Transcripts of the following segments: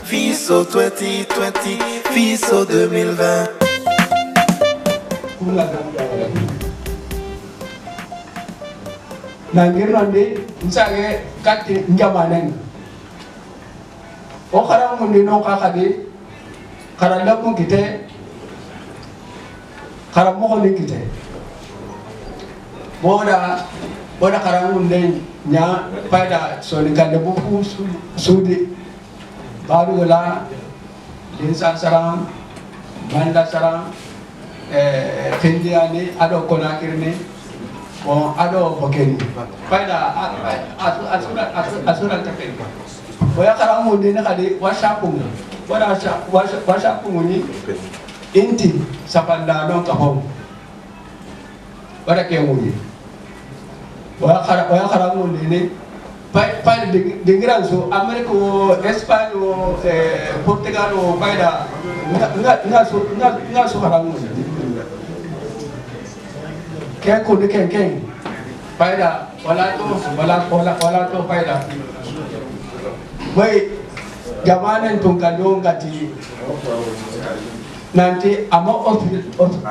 FISO 2020, FISO 2020. Nangirnandi nsage kati njamanen o khara mundi no khadi khara lamu kite khara mo ni kite boda khara mundi nya pada soni kande buku sudi baru la linsan sarang manda sarang kendiani ado konakirni bon ado bokeni pada asura tepen boya karamu dina kali wasapung wasapung ni inti sapanda don kahom pada kemuni boya karamu dini pada dengiran so Amerika Espanya Portugal pada enggak so karamu kayak kudu keng pada wala to pada baik jamanan tungkadong kati nanti ama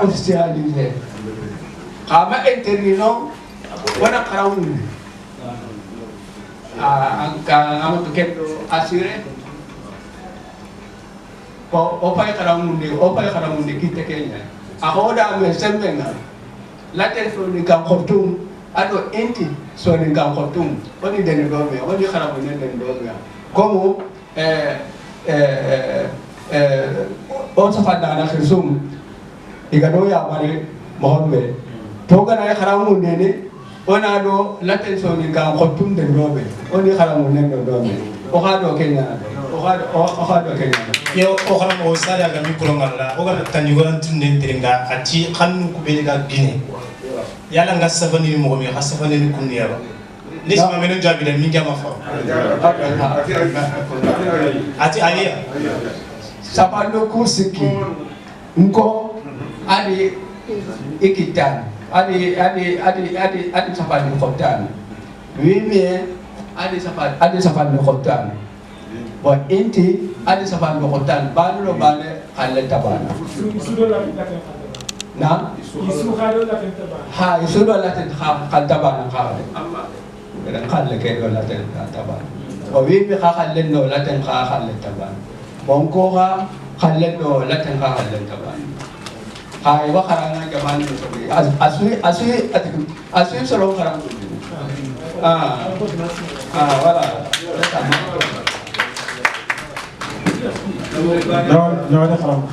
officialisé kama interino wana karaun angka ngamu tuket asire opai karaun di kita Kenya ako da me sembenga laten so ni kan khortum ado enti so ni kan khortum woni den do me woni kharabu den do me komo on sa fada na khirsum igado ya mare mohombe to gana kharamu ne ona do laten so ni kan khortum den do me woni kharamu den do me o khado Kenya o khado Kenya yo o kharamu o sala ga mi kulongalla o ga tanyugoran tinde tiringa ati khanu ku be ga gine yala nga safani ni mo mi khasafani ni kunniya ba nisma menen jabi da mi jama fa ati aliya sapando kursiki nko adi ikitan adi sapando khotan wimi adi sapando khotan wa inti adi sapando khotan banu bale alle tabana na isu do laten khaltabana khale dan khalle ke do laten khaltabana wa wi bi khalle no laten khalle tabana bonko ga khalle do laten khalle tabana hay wa kharanga jaman asui solo kharang wala no ada kharam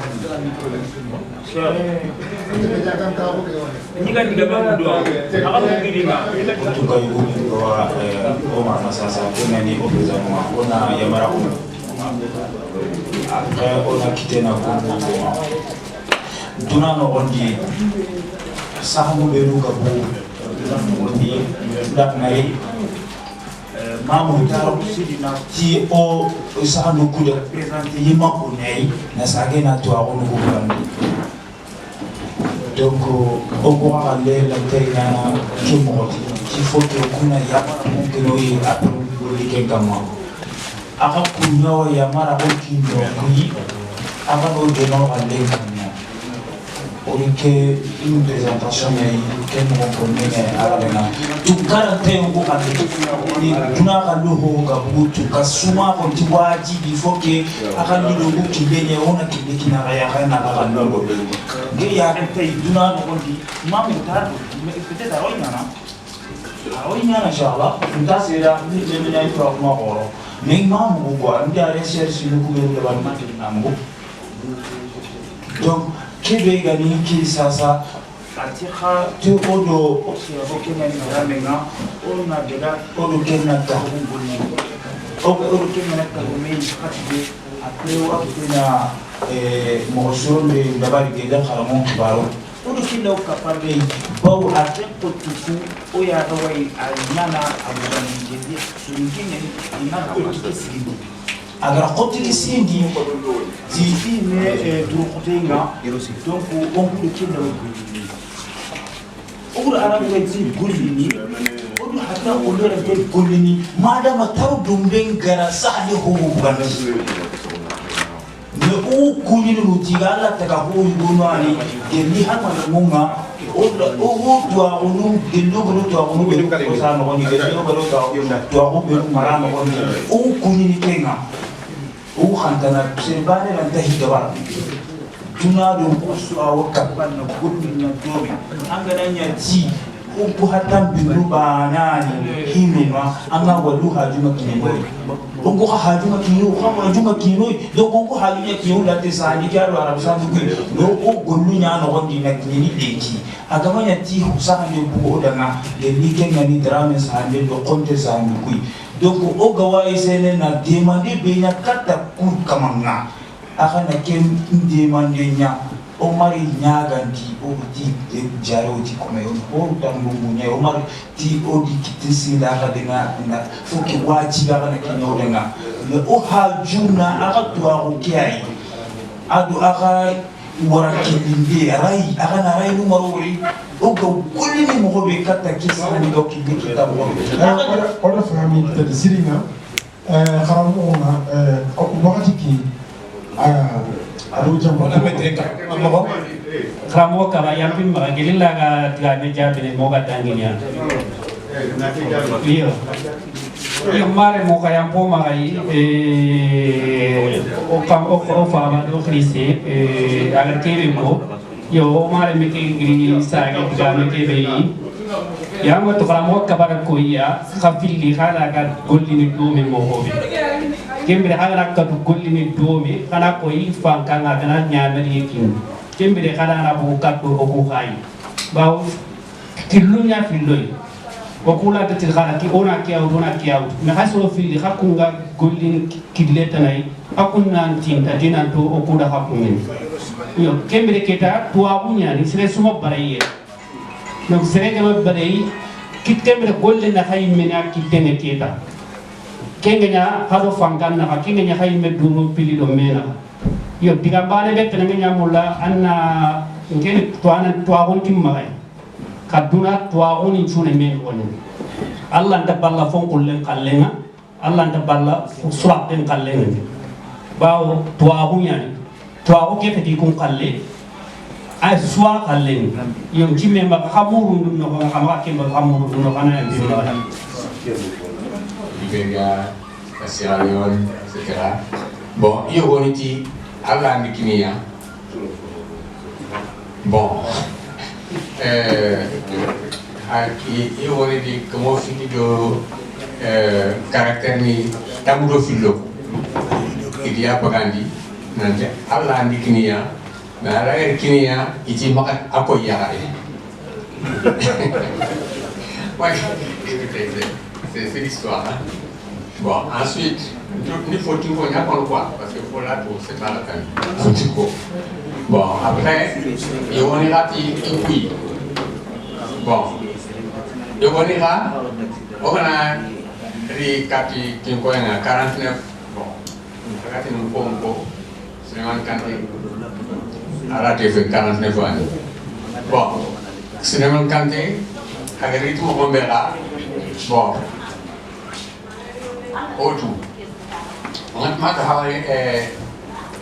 ini kan tidak mampu doang. Akan begini nggak? Untuk ibu bahwa Omar Masasa punya ni obeza ona yamara ona. Ona kitena kubu. Tunano ondi sahamu beru kabu. Ondi dak nai mamu taro ti o sahamu kuda presente yima onai na sage na to agonu kubandi. Donc on va aller la terre qui monte il faut que kuna yamara mungkin oi apa boleh kengkama aka kunyo yamara mungkin kui aka no deno ale kana orike une présentation mais quel mon connaît arena tu karate ngo ate ni tuna kaluho ga butu kasuma ko tiwaji il faut que aka ni do kibenye ona kibekina ya kana aka no ngi ya te duna no di mamu ta peut-être aoinyana inshallah ntasira ni jemina ifra kuma oro mais mamu ko andi a recherche ni ku be ba mati namgo donc kebe gani ki sasa atika tu odo oksira ko kemani ramenga ona dega odo kenna ta odo kenna ta ko men khatibe après wa kena mo jole dabari ke da kharamo baro kudu kilo kapade bau ate potuku oya rawai anyana abani jendi surungine ina kotiki sindi agar kotiki sindi zifi ne duru kotenga donc on kudu kilo ogur arabu wajib gulini odu hatta olore be gulini madama taw dumben gara sahli hubu bana ne o kunini lutiga alla taka ho yuno ani gelli hama munga oda o dua ulu gello bro dua ulu be ko sa no ni gello bro dua ulu be mara no ni o kunini kenga o khantana sebane lan tahi gaba tuna do usu aw kapan no kunni na dobi angana nyati o bu hatam bi rubanani himima anga walu hajuma kinemo ongo hajuma kinu kama juma kinu do ongo hajunya kinu la tesani karo arab sandu no o gollu nya no gondi na kini deki agama nyati usaha ne bu odanga le like ngani drame sande do konte sandu kui donc o gawa isene na demande be nya kata kur kamanga akana ken demande nya o mari nyaganti o di jaro di come o tangu nya o mari ti o di kitisi la ga denga na fuki waji ga na kinyo denga le o hajuna aga tuwa o kiai adu aga warakilinde rai aga na rai numero wori o go kulini mo be kata kisa ni do kindi kita mo ona fami ta siringa kharam o ma o wakati ki Kramo kaba yampin maka gelila ka tiga meja bine moga tanginya. Iyo. Iyo mare moga yampo maka o fama do krisi agar kebe mo. Yo mare meke giri sagi tiga meke beyi. Yang waktu kramo kaba ko iya khafili khala ka golini do me mo kembere hagara ka gollini domi kana ko yi fankanga kana nyaamari kin kembere kana na bu ka ko ko khay baw tilunya filloy ko kula de tilkhana ki ona ki awdona ki awd me haso filli hakunga gollini kidleta nay akunna tinta dinan to o kuda hakumen yo kembere keta tuwa bunya ni sere suma baraye no sere gama barayi kit kembere gollina hay mena kitene keta kengenya hado fangan na kengenya hay meduru pili do mena yo digambane be tenengenya mulla anna ngene tuana tuagon timma kaduna tuagon insune men woni allah nda balla fonkul len kallenga allah nda balla surat den kallenga bawo tuagon yani tuago ke fedi kun kalle ay suwa kallen yo jimme ma xamuru dum no xama ke ma xamuru dum no xana ndi Liberia, Sierra Leone, etc. Bon, io voliti alla Nikinia. Bon, io voliti come figlio carattere tamudo figlio che dia pagandi, nanti alla Nikinia, ma alla Nikinia iti makat apa ya? C'est l'histoire. Hein? Bon, ensuite, il faut tout qu'on y a quoi, parce que pour la tour, c'est pas la peine. Bon, après, il y a là, oui. Bon, il y a on a les 49. Bon, regardez nous Congo, c'est un canté. Arrêtez fait 49 ans. Bon, c'est un canté, avec le rythme on verra. Bon. Autour. On a travaillé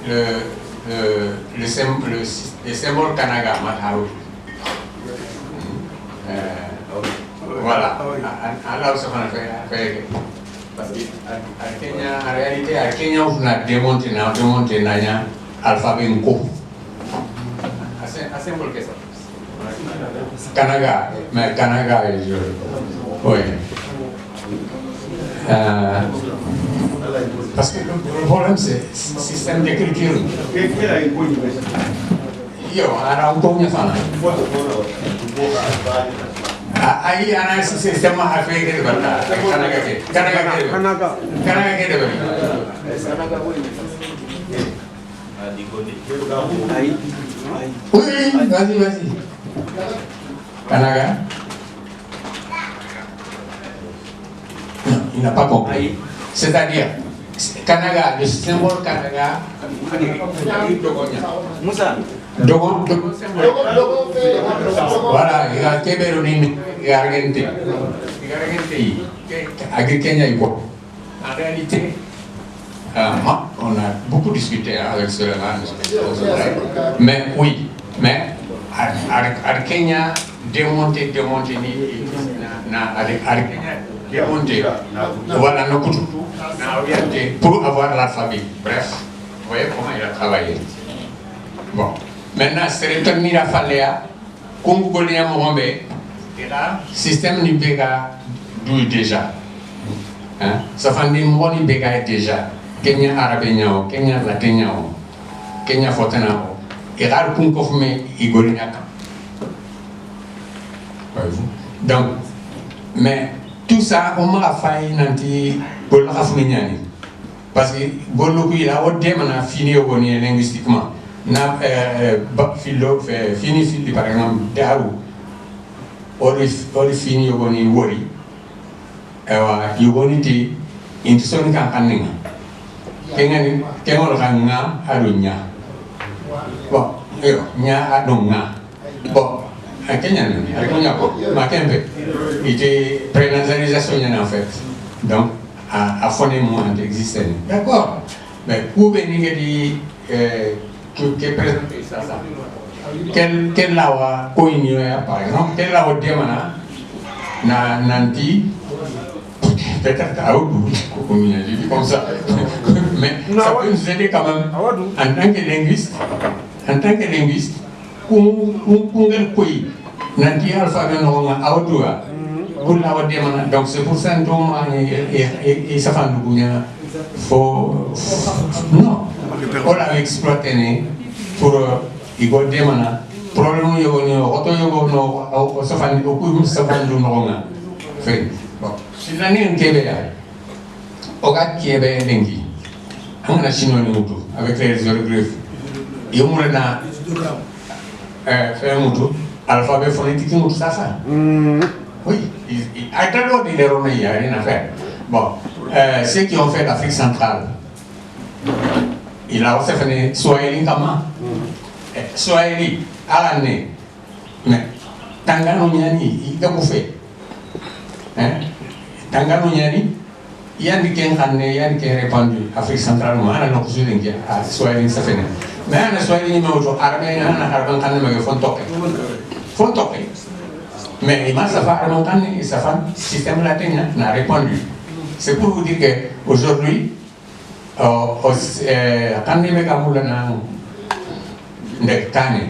le symbole Kanaga. Voilà. Alors, ça va faire. Parce qu'à Kenya, en réalité, à Kenya, on a démonté l'alphabet Nko. Un symbole que ça. Kanaga. Mais Kanaga, oui. Parce que le problème c'est le système d'écriture. Yo, ana utonya sana. Ai ana système a fait que bata. Kanaga. Oui, vas-y. Kanaga? Non, il n'a pas compris. C'est-à-dire, Kanaga, le symbole Kanaga, Moussa. Dogon voilà, il y a Kéberoni, il y a Argenté. En réalité, on a beaucoup discuté avec Suleiman, mais oui, mais à Kenya, démonter, voilà, pour avoir l'alphabet. Bref, vous voyez comment il a travaillé. Bon, maintenant, c'est le terme à Faléa, comme vous voulez à Mohombe, et là, système Nibega d'où déjà. Ça fait des mots Nibega déjà. Kenya Arabéniao, Kenya Laténiao, Kenya Fotenao, et là, le Kunkofume, Igoliaka. Donc, mais tout ça, on m'a fait nanti pour la Rafminiani. Parce que Boloku, il a fini au linguistiquement. Na fini par exemple Daru ori fini yogoni wori yogoni ti intisoni kan kaninga kengani kengol kanga adunya bon yo nya adunga bon Kenya ni alikunya ko makembe ite prenasalisation en fait donc à phonème existait d'accord mais pour venir di que présente ça. Quel lawa coïnio par exemple, quel lawa demana nanti peut-être à Oudou, comme ça, mais ça peut nous aider quand même en tant que linguiste, nanti alphabet non à Oudou, pour lawa demana, donc c'est pour ça que et ça fait nous faut non. On l'a exploité pour Igor Demana. Problème il y a auto yogo safani beaucoup safani du nonga. Fait bon. Si l'année en Québec, au gars qui est bien dengi, on a chinois mutu avec les orographes. Et on a fait mutu alphabet phonétique mutu ça. Oui, à l'heure il est remis, il y a rien à faire. Bon, ceux qui ont fait l'Afrique centrale. Il a aussi fait Swahili comment? Swahili, à l'année. Mais Tangano Nyani, il a bouffé. Tangano Nyani, il y a des gens qui ont répandu Afrique centrale, il y a des gens qui ont Swahili, ça fait. Mais il y a des Swahili, il y a des gens qui ont mais il m'a fait ça fait système latin n'a répondu. C'est pour vous dire qu'aujourd'hui, quand on est à le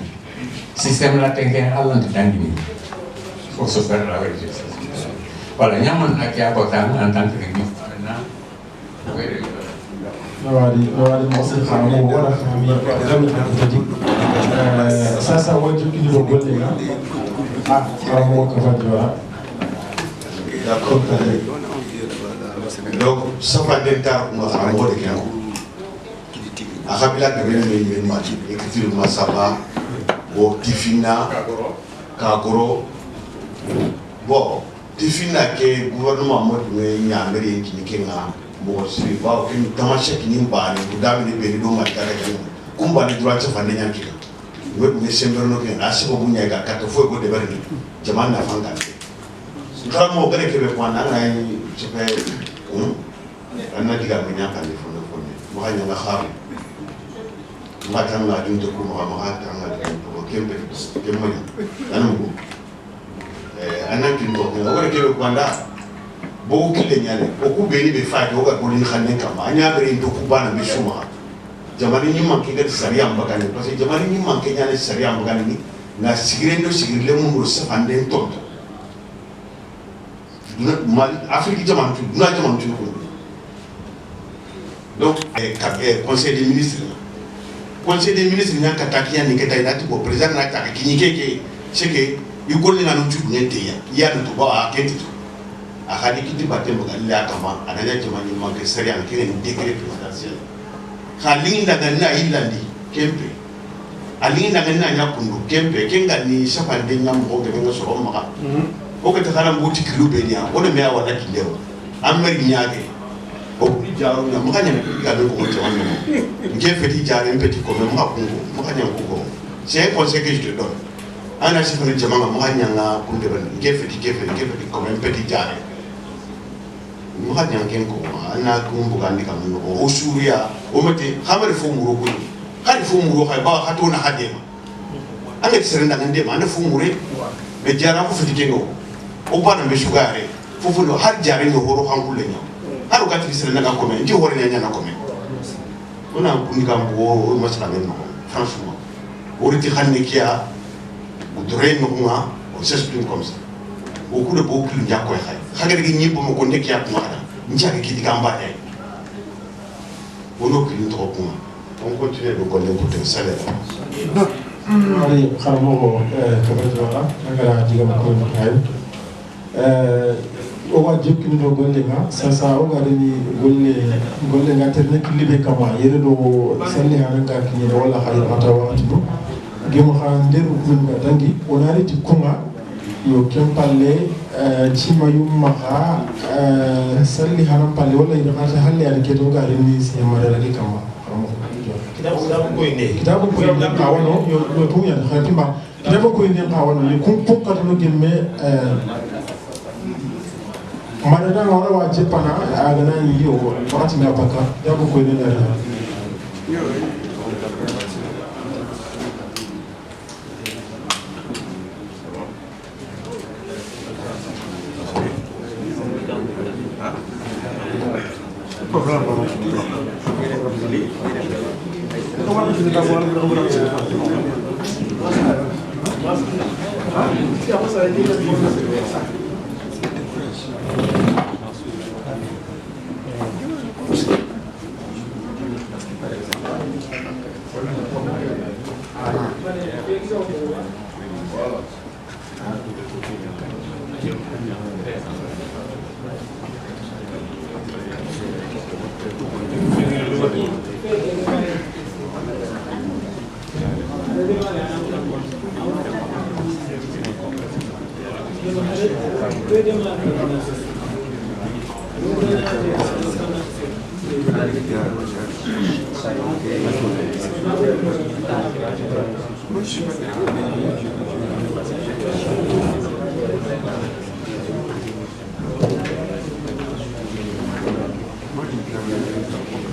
système latin est à l'intérieur. Il faut se faire la vérité. Voilà, il y a un qui a apporté en tant que linguiste. Sasa wajib kidogo gole na au kwa d'accord. Donc ça va d'être on va en mode kian akabila gabele ni mati écriture masaba o tifina kagoro bon tifina ke gouvernement mode me nyamere ki kenga bo si ba ke tamasha kini ba ni budami be do ma kala kan kumba ni droit fa ne nyankika we me semberno ke asibo bunya ga kata fo go de bari jaman na fanga ntra mo gare ke be kwana na ni chepe anna diga me nyaka ni fo no mo hanya na xaru matanga dum to ko mo ma tanga ko kembe kemma anam ko anan kin ko ngore ke be kwanda bo kile nyale o ku beni be faati o ga ko ni xanne kama anya bere to ku bana be shuma jamani ni manke ga sariya mbakani parce que jamani ni manke nyale sariya mbakani ni na sigirendo sigirle mu ro sa ande tonto duna mal afrique jamani tu duna jamani tu ko donc conseil des ministres nya katakia ni keta idati ko president na taka kinyikeke cheke yukolni na ntu nyenteya ya to ba akenti to akadi kiti batte mo galla kama anaja jamani manke sari an kene décret présidentiel khalingi daga na ilandi kempe ali na ngana nya kundu kembe kenga ni sapande nyam ko de nga so maka o ka ta kana mbuti kilube ni o de me awa na kindero ameri nyaage o kuli jaru na maka nya ga be ko to wano nge feti jare mpeti ko me maka kungu maka nya ko c'est un conseil que je te donne ana si fere jama maka nya nga kunde ban nge feti ko me mpeti jare maka nya ngen ko ana kumbu gandi kam no o suriya o mate khamare fo muro ko kali fo muro kay ba khatona hadema anga tsirenda ngende ma na fo mure be jara ko fiti kengo o bana be sugare fo fo no har jare no horo hankule nya har ka tsirenda ga komen ndi hore nya na komen ona kundi kam bo o masala men no franchement o riti khanne kia o dore no nga o s'exprime comme ça beaucoup de beaucoup nya ko khay khagere gi nyimbo mo ko nekia ko ngada njake kiti kamba ay ono kili to ko on continue de connaître le salaire. Allez, Karamogo, Kabadwara, Nagara, Digama Kono, Oga Jukin do Golenga, Sasa Oga Reni Golenga Ternek Libe Kama, Yedo Sally Hananga, Walla Hayatawa, Gemohan Deru Kunga Dangi, Onari Tikunga, yo Kempale, Chimayum Maha, Sally Hanampale, Walla Halle Alketoga Reni Siamara Kama. Kitabu ko inde kawano yo tunya khatimba kitabu ko inde kawano ni kun kokka no gemme madana wala wa jepana agana ni yo wakati na paka kitabu ko inde dara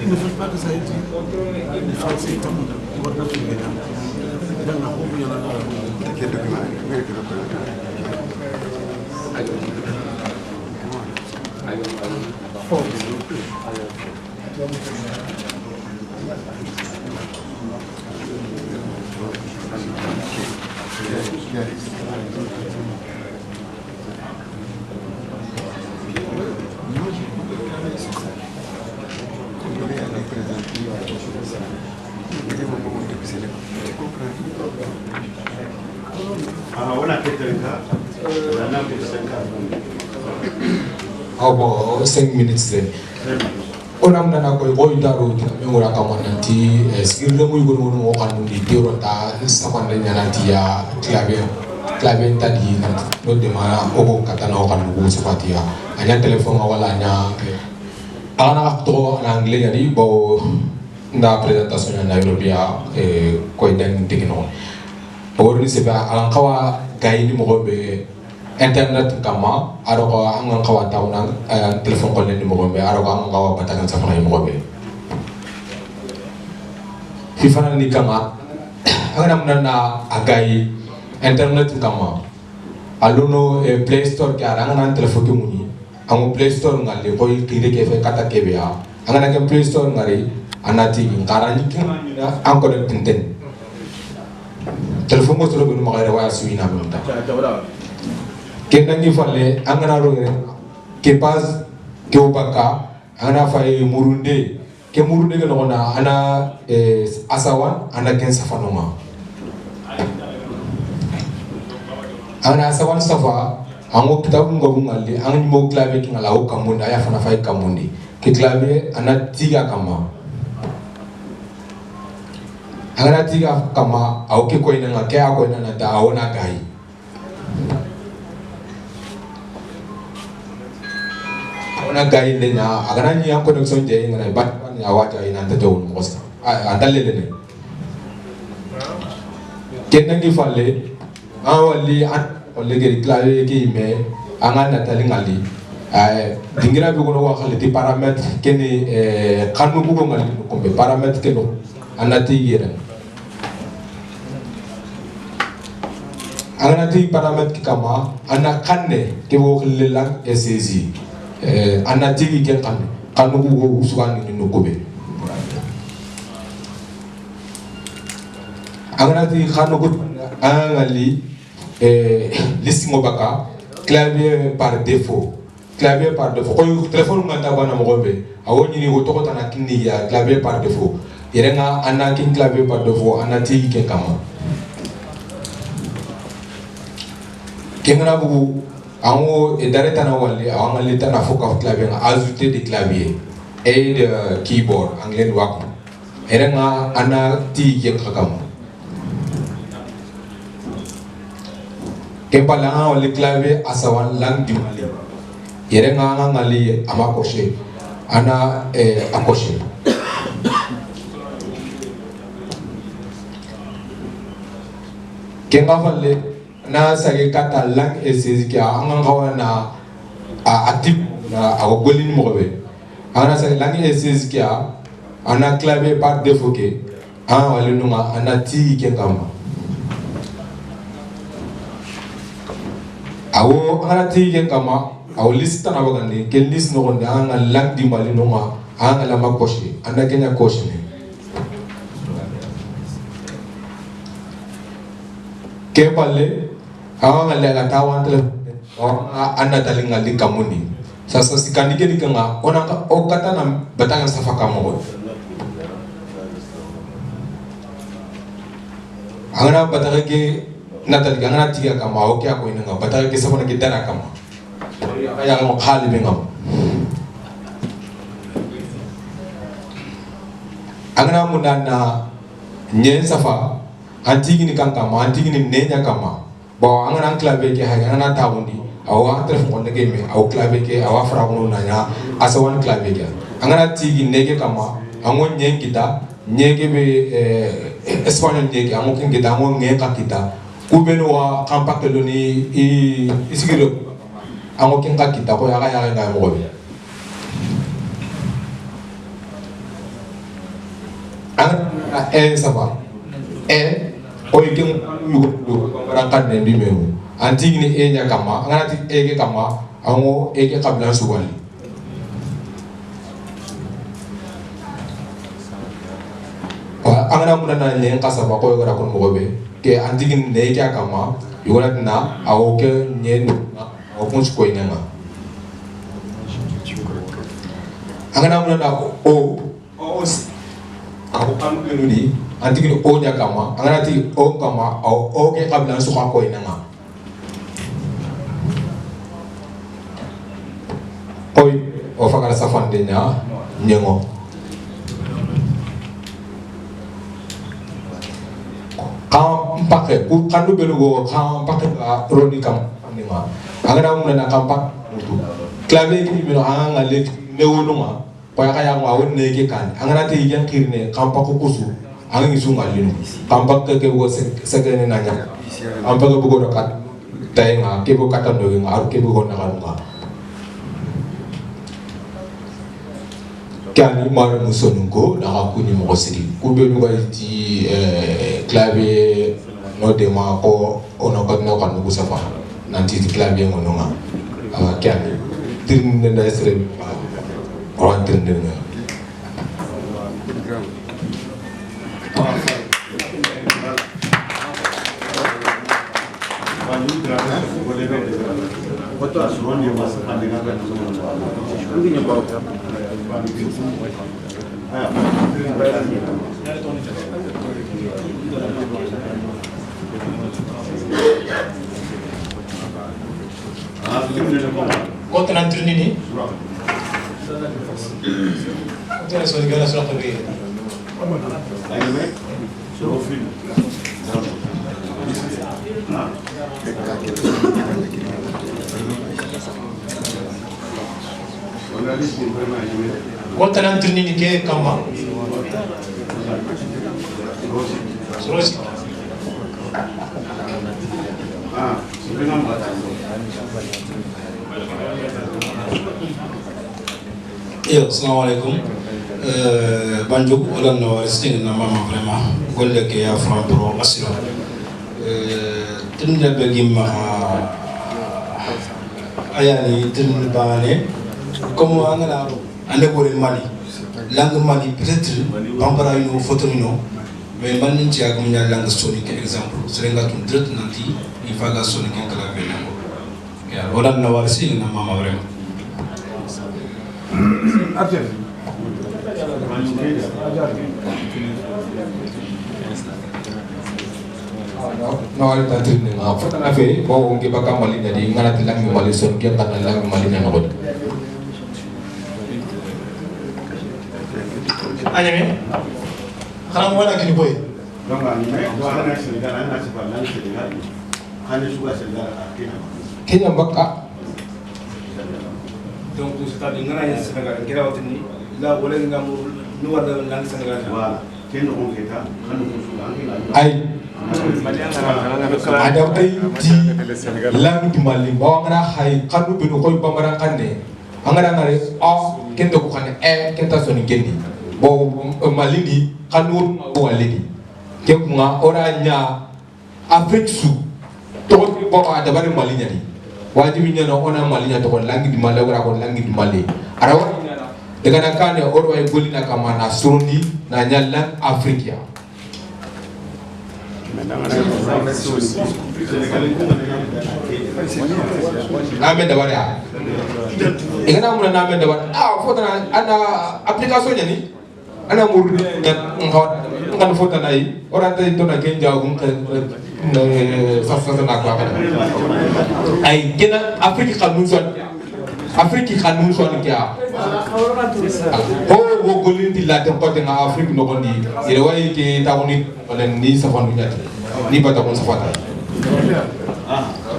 Il ne fait pas que ça a été. Il faut que c'est comme on va faire. Bon, 5 minutes. On a un peu de temps pour nanti segera mengurung akan di Tiorota sama dengan nanti ya clave tadi nanti no demana obo kata no akan buku seperti ya hanya telepon awalnya anak aktor Anglais jadi bawa nda presentasinya na Europea koi dan tekno baru ni sebab alang kawa gaya ni mogobe internet kama aroko angang kawa tahunan telepon call ni mogobe aroko angang kawa batangan sama ni mogobe FIFA ni kama angan namna agai internet kama aluno Play Store ke angan telepon ke muni angu Play Store ngali koi kiri kefe kata kebe ya angan ke Play Store ngari anati ngarani kama angko de tenten telepon ko solo binu magare wa suina minta kendangi falle angana ro ke pas ke ubaka angana fay murunde ke murunde ke nona ana asawan ana ken safanoma ana asawan safa ango kitabu ngobu ngali angani mo clave ki ngala o kamunda aya fana fay kamundi ke clave ana tiga kama angana tiga kama auke ko ina ngake ako ina na da ona gai ona gai le na agana ni an connection je ngana ba ni awaja ina ta to mo sa andalle le ne kenangi falle awali an olle geri clave ki me angana tali ngali dingira bi gono wa khale ti paramètre kene kanu bu ngali ko be paramètre keno anati yera anati paramètre kama ana kanne ke wo khale lang SSI anati ki ken kanu bu go usugani no ko be anati kanu ko angali listing obaka clavier par défaut clavier par défaut ko téléphone ngata bana mo be awoni ni woto ko tana kinni ya clavier par défaut yerenga anaki clavier par défaut anati ke kama kengana bu ango edare tana wali awanga leta na foka clavier ajouter des claviers et de keyboard anglais wako yerenga anati ke kama kempalanga wali clavier asawan lang dimali yerenga ngali amakoshe ana akoshe kenga falle na sage kata lang esiziki anga ngawana atip na agolini mobe ana sage lang esiziki ana clavier par défaut ke wali nunga ana ti kengama awo ana ti kengama aw lista na bagandi ke list no gonde anga lang di mali no ma anga la makoshi anda kenya koshi ne ke palle anga la tawan tele anda talinga di kamuni sasa sikandike dikanga onanga okata na batanga safaka mo anga batanga ke natal ganga tiga kama oke ako inanga batanga ke safana ke dara kama yang mau kali bengam, angna munana nyen safa antigi ni kankama antigi ni nenya kama, bawa angna clave ke hanya angna tahundi, awa telefon konde ke me, awa clave ke awa fragun nanya, asawan clave ke, angna tigi nege kama, angon nyen kita, nyege be Espanyol nyege, angon kita angon ngeka kita, kubeno wa kampak teloni isigiro. Ango kenga kita ko yaga nga mo be ang saba o ikin yugo rankan ne bi mewu antigni nya kama ngati ege kama ango ege kabla suwali angana munana ne kasaba ko yora ko mo be ke antigni ne ege kama yora na awo ke nyenu opunch ko inanga angana munana o kan benuni antigi o nya kama angana ti o kama o ke kabla su ko inanga oy o fakala safande nya nyengo kam pakke ku kandu belugo kam pakke roni kam ninga angana munana kampak mutu clavier ki mino anga le newonuma pa kaya ngwa wonne ke kan angana te yan kirne kampak ko kusu anga ngisu ngalinu kampak ke wo segene nanya ampak ko bugo kat tayenga ke bo katan do nga ar ke bo na kalunga kani mar musonungo na akuni mo sidi ku be no ti clavier no de ma ko ono ko no kan ko safa nanti di clavier ngononga kian tin na esre orang tin na Kontra antrini ni? Kontra so digala so ko be. What an Anthony Kama? Yo, assalamualaikum. Banjuk ulan no sting na mama vraiment golle ke ya fran pro asira. Tinda begi ma ayani tin bane comme angala ande bore Mali. Langue Mali peut-être bambara ino photo ino mais man ninti ak mu ñal langue sonique exemple serenga tun direct nanti il faga sonique kala be nango. Ya ulan no sting na mama vraiment. No al tantri ne ma fota na fe bo ngi baka mali dari ngana tilang mi mali son ke tan lang mali ne no Anyame xana mo wala kini boy donc ani me do ana Sénégal ana ci ba lan Sénégal xane suba Sénégal Kenya baka donc c'est-à-dire ngana ya Sénégal ngira watini la wala ngamu nu wala lang Sénégal voilà ken on keta xanu ko suba ay ada tay di lang di mali bo ngara hay kanu binu koy bamara kanne angara ngare a kendo ko kanne kenta soni gendi bo mali di kanu bo walidi ke kunga oranya Afrique su to bo ada bare mali nyadi wajibi nyano ona mali nyato ko langi di mali wala ko langi di mali arawa daga na kane oro ay golina kama na surundi na nyalla Afrika name dabare a igana mun name dabare fota ana application nyani ana mur ngan fota nay oranta to na ken jawum sasa na kwa ay gena Afrika kanun son kya wo golinti la tan ko na Afrika no gondi ire way ke tawni wala ni safanu nyati ni bata kon safata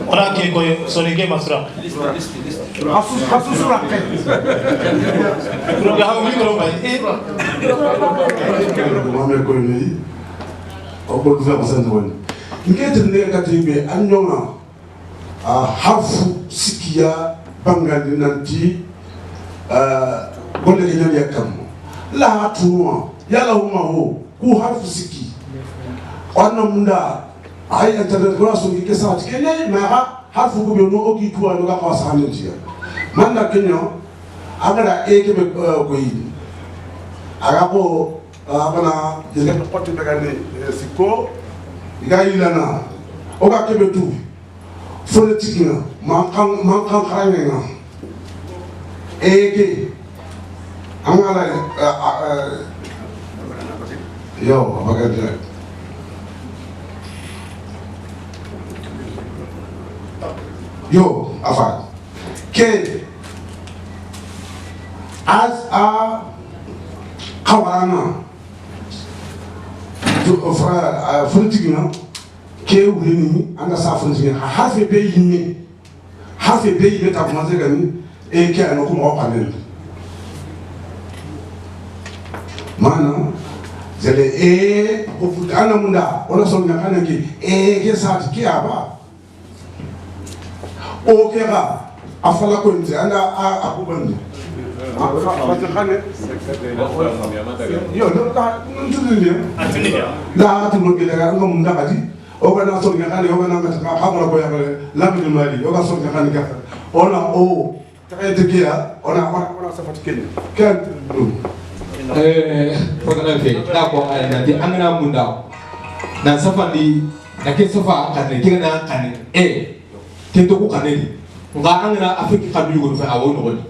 ora ke ko soni ke masra asu sura ke pro ga ha mi ko bay Mohamed ko ni o ko fa basan won ngete ne katibe anyoma hafu sikia bangandi nanti golle ke nyali yakam la tuwa yala huma ho ku hafu siki wana munda ay internet ko so ki kesat kenya ma hafu ko be no oki tuwa no ga ko sanentia manda kenyo agara eke be ko yi aga ko abana jele ko potti daga ne siko ga yilana o ga kebe tu politique na man kan xarañe na eke amala yo abaga direct yo afa ke as a kawana to fra politique na ke wulini anga safun sin hafe be yinni hafe be yinni ta kuma zega ni e ke ano kuma o panen mana zele o futana munda ona so na kana ki ke sa ki aba o ke ga afala ko nti anda a kubandi yo no ka ntuli la tu mo ke daga ngom ndakati o kana so ngakani o kana ngata hamra ko yakale labi de mali o ka so ngakani ka ona o taete kia ona safati ken fota na fe da ko ay na di angana munda na safandi na ke safa kan ke na kan tento ko kaneli nga angana Afrique kan yugo fa awo no goni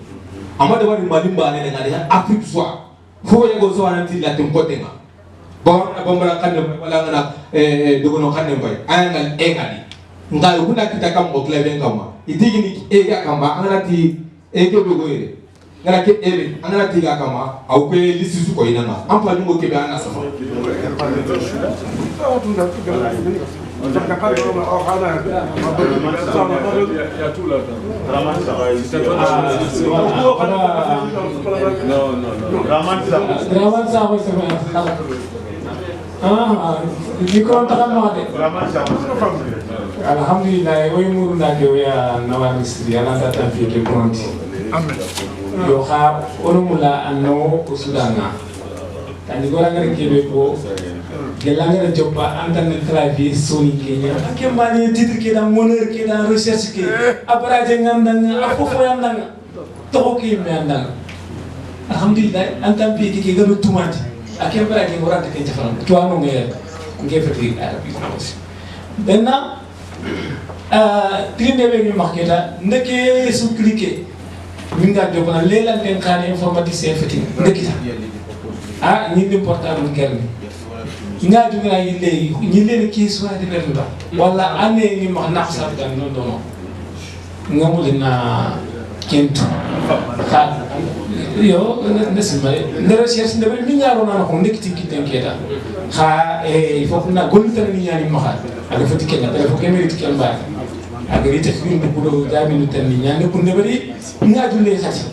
amade wadi malimba ne ngade Afrique soa fo yego so anati la tem kotenga bon na bombara kan wala ngana dogono kan bay angal ngadi nga yuguna kita kam o kleben kama itigini ga kama angana ti ke be goyere ngana ke ere angana tiga kama au ke lisisu ko ina na ampa nyungo ke bana safa alhamdulillah way murunda ke ya nawani sri ana data fi ke pronti yo ha onumula anno usudanga tani gora ngare kebe ko gelanga joppa antane clavier soni kenya ake mani titre ke da moneur ke da recherche ke abraje ngandanga afofo yandanga to ke me andanga alhamdulillah antam pi ke garu tumati ake abraje ngora te ke jafam to anu ngefeti arabi ko benna trinde be mi marketa ndeke su cliquer min ga jogona lelan den khane informaticien feti ndekita ni lim portable kerni nga jogona yille ni len ki so de berba wala ane ni ma naqsa dan non non ngamulina kentu kha yo ndesima ne recherche ndebe mi ngaro na ko ndekiti kitenketa kha il faut na golitani ni yani ma ada foti kenya ada foti kenya rit kemba agari te fiir bu do jami nu tan ni nyande ko nebari nga julle xati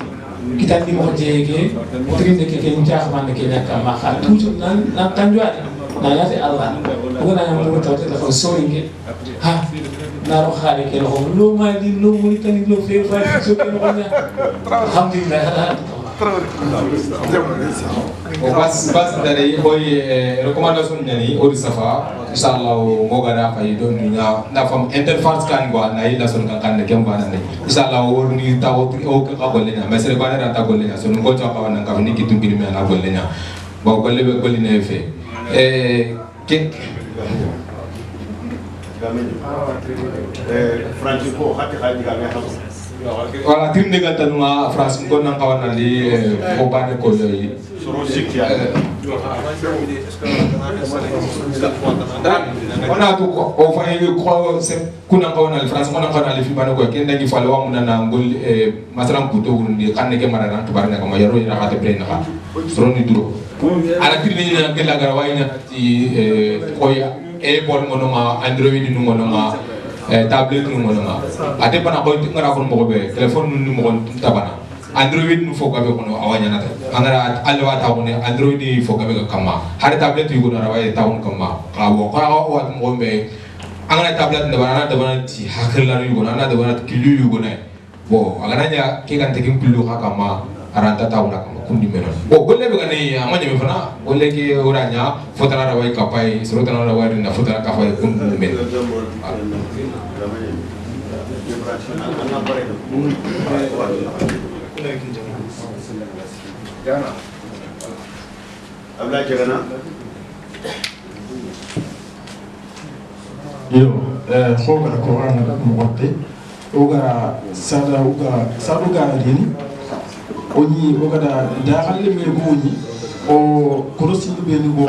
kitan di mo jege trinde ke ken jax man ke nyaka ma xa toujours nan tanjuade na yati allah ko na nyam mo tawte dafa soringe ha na ro xale ke lo lo ma di lo mo tan lo fe fa so ke no nya alhamdulillah bas dari hoy recommandation nyani odi safa inshallah mo gara fay don na fam interface kan go na ila son kan kem bana ne inshallah wor ni taw o ka golle na mesere bana ta golle na son go to ka wana ka ni kitu ngiri me na golle na bo golle be golle ne fe ke Francisco hati hati kami wala tim de gata numa France ko nan kawana li ko bane ko yoy soro sikya ona to ko o fa ko se kuna kawana li France ko nan kawana li fi bane ko ken dangi fale wa munana ngol masalan ko to wundi kanne ke marana to barne ko ma yaro ina hata pre na soro ni duro ala tirni na gela gara wayna ti ko ya e bol monoma android nu monoma tablet nu monoma ate bana ko ngara ko mo be telephone nu mo tabana android nu fo gabe kono awanya nata angara alwa ta woni android ni fo gabe kama har tablet yu gona rawaye tawun kama kawo ko wa mo be angara tablet ne bana da bana ti hakilla yu gona na da bana kilu yu gona bo agana nya ke kan tekin kilu kama aranta tawuna kama kundi menon bo golle be gani amanya me fana golle ke uranya fotana rawaye kapai surutana rawaye na fotana kapai kundu men Abla jagana yo xoga ko an mo wotte oga sada rini oni oga da halle me boni o korosi be ni go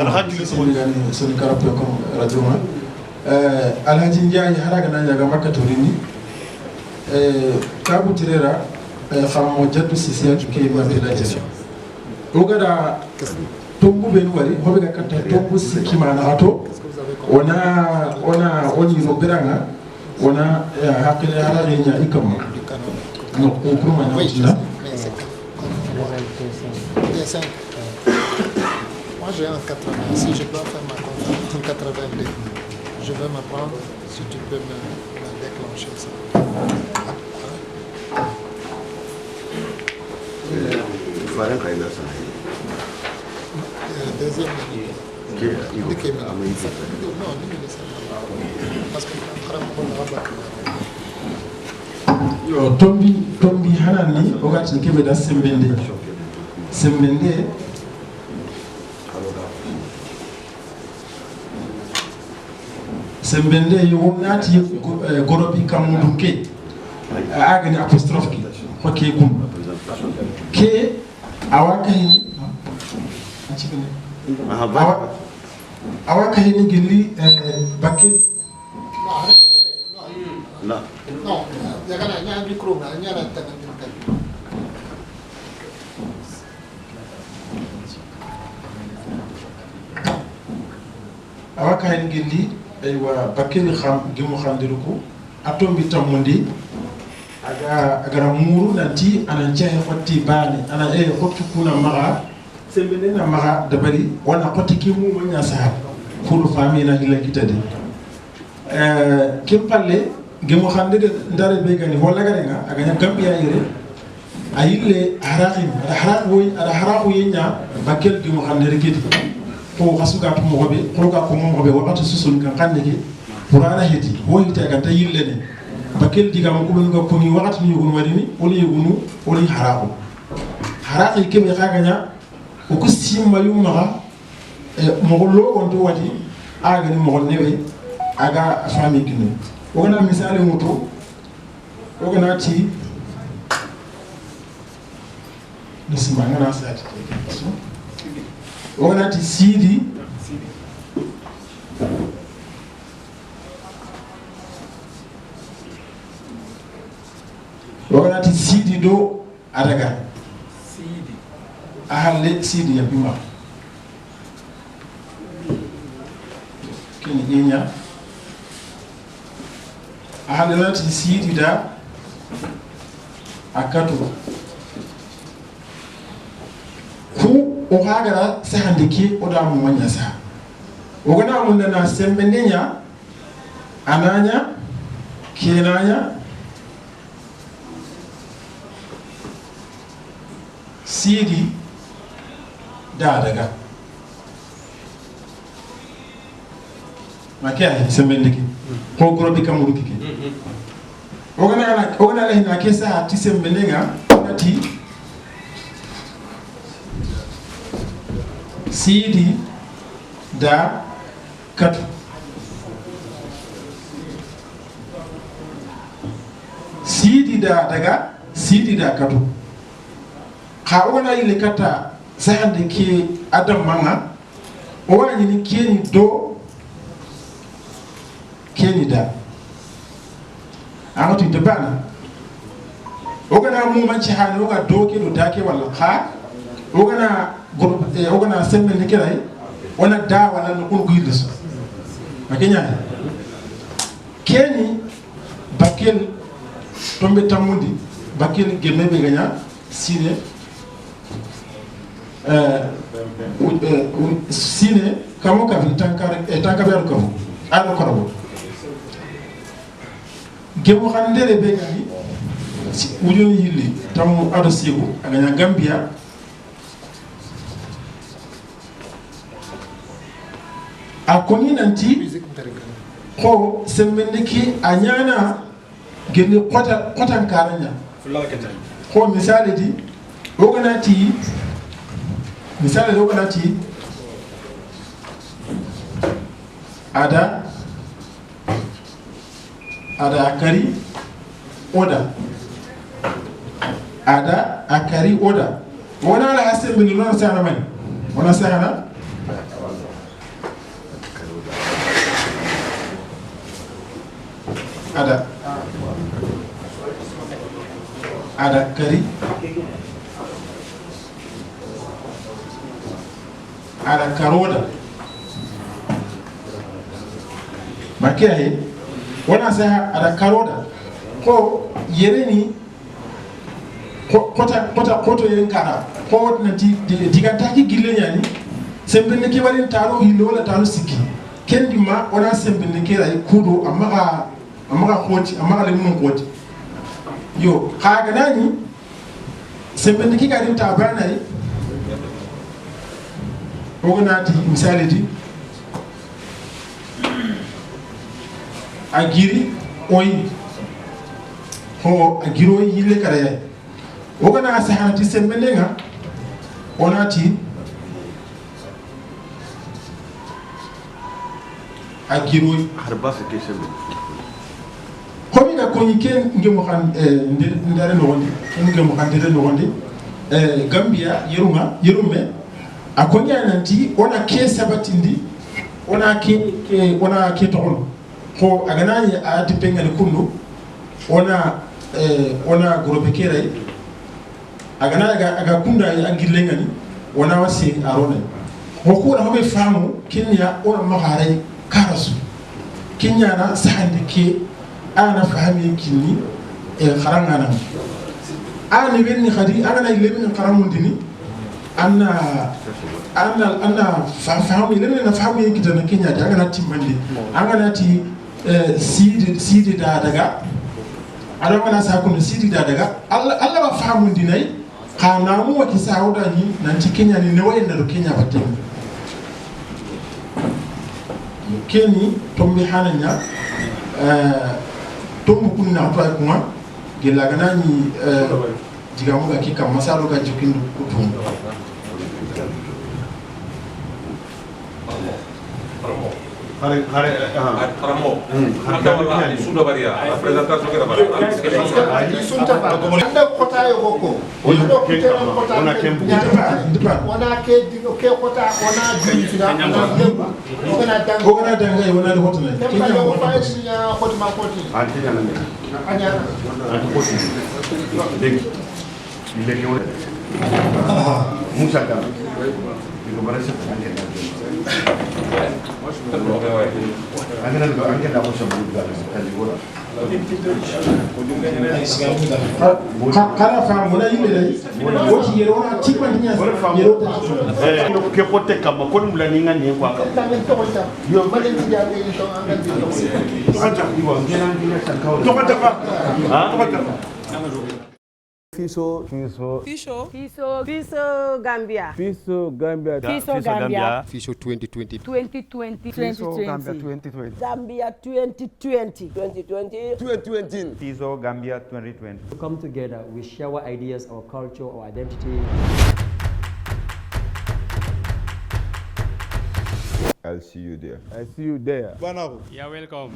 soni karape ko radio ma alhaji njaay haraga na jaga makka to rini kabu tirera famo jaddu sisiya ke ma be la jere oga da tombu be wari hobe ga katta tombu sikima na ato oni robiranga ona hakile harare nya ikama no ko kuma na jina Moi j'ai un 80, si je dois faire ma compte en 82, je vais m'apprendre si tu peux me déclencher ça. Deuxième minute. Non, parce que yo tombi hanani ogati kebe da sembende yo wonati gorobi kamudum ke agani apostrophe ki hokke kum ke awaka hini awaka hini gilli bakke non, il y a un micro, il y a un awaka hen gelli aywa bakeli xam gimu xandiruko atombi tamundi agara muru nanti ana jehe xotti bani ana xottu kuna maga sembene na maga dabari wana xotti ki mu manya sahab pour famille na hilla kitade kim palle gimu xande de ndare be gani wala garenga aganya gambia yere ayille haraqim ada haraqu yenya bakel gimu xande rekiti ko xasuga to mo be ko ka ko mo be wakati susul kan xande ki qur'ana heti wo hita ga tayille ne bakel diga ma ko nga ko ni wakati ni yugun wadini woni yugunu woni haraqi kebe xaganya ko ko simma yumma mo lo on to wati aga ni mo nebe aga fami kinu o gana misali muto o gana ti nisima ngana sati o gana ti sidi o gana ti sidi do adaga sidi ahalle sidi ya bima kini nyenya ahalalati sidi da akatu ku o hagara sahandiki o da mu manya sa o gana mun na sembendenya ananya kenanya sidi da daga makia sembendiki ko goro bi kamuru kike ogana la hina kesa ti sembenenga ati sidi da katu sidi da daga sidi da katu ha ogana ile kata sahande ki adam manga o wani ni keni do keni da amatu de bana ogana mu manci hali oga doke do dake wala ha ogana semme ne kirai wala da wala no ko gidis makenya keni bakel tombe tamundi bakel gemebe ganya sine sine kamo ka fi tankare ko ado korabo gemu xandere be gani wujoni yilli tamu ado sigo aganya gambia akoni nanti ko sembendiki anyana geni kotan karanya ko misali di oganati ada akari oda wana la hasil min non sana man wana sana ada kari ada karoda makia he wana sa ada karoda ko yereni koto yeren kara ko na diganta ki gille nyani sembene ki warin taro hilo wala taro sikki kendi ma wana sembene ki ray kudo amaga khoti amaga le mun khoti yo kaga nani sembene ki garin ta banai ogonati misali di agiri oyi ho agiro yille kare ogana sahanati sembelenga onati agiro harba se kesebe komi ga konike ngemo kan ndare no wondi ngemo kan ndare no wondi gambia yerume akonya nanti ona ke sabatindi ona ke tokon ko aganani a dipengal kundu ona gorobe kere agana aga kunda ya ngilengani ona wasi arone وكون هم يفهموا كنيا أول ما غاري كارسو كنيا أنا سهل كي أنا فهمي كني خران أنا بيني خدي أنا يلمن كرامون ديني أنا فهمي لمن فهمي كده كنيا ده أنا تيمندي أنا تي سيد دادغا أنا ما نسأكون سيد دادغا الله ما فهمون ديني kana mu wakisa hauda ni nanti Kenya ni newe na Kenya batini Keni tombi hananya tombu kunna hapa kuma gelagana ni digamu ga kika masalo ga jikindu kutum Karamo. Anda wala sudah baria. Presentasi kita baria. Anda kota yo boko. Anda kota kota. Ona ke kota ona jina. Ona danga ona de hotna. Kenya ona ya hot ma koti. Antinya nane. Anya. Antu koti. Legi. Legi ona. Musa da. Iko barasa anke. Anche da cosa buona kana famu na yile wochi yero na tikwa nya yero ta ke pote kama ko mula ninga ni kwa ka yo malen ti ya be to anga di anja iwa ngena ngina tankao to kata pa ha to kata Fiso Gambia. Fiso Gambia. Fiso Gambia. Fiso 2020. 2020. Fiso Gambia 2020. Gambia 2020. 2020. Fiso Gambia 2020. To come together, we share our ideas, our culture, our identity. I'll see you there. Banaro. You're welcome.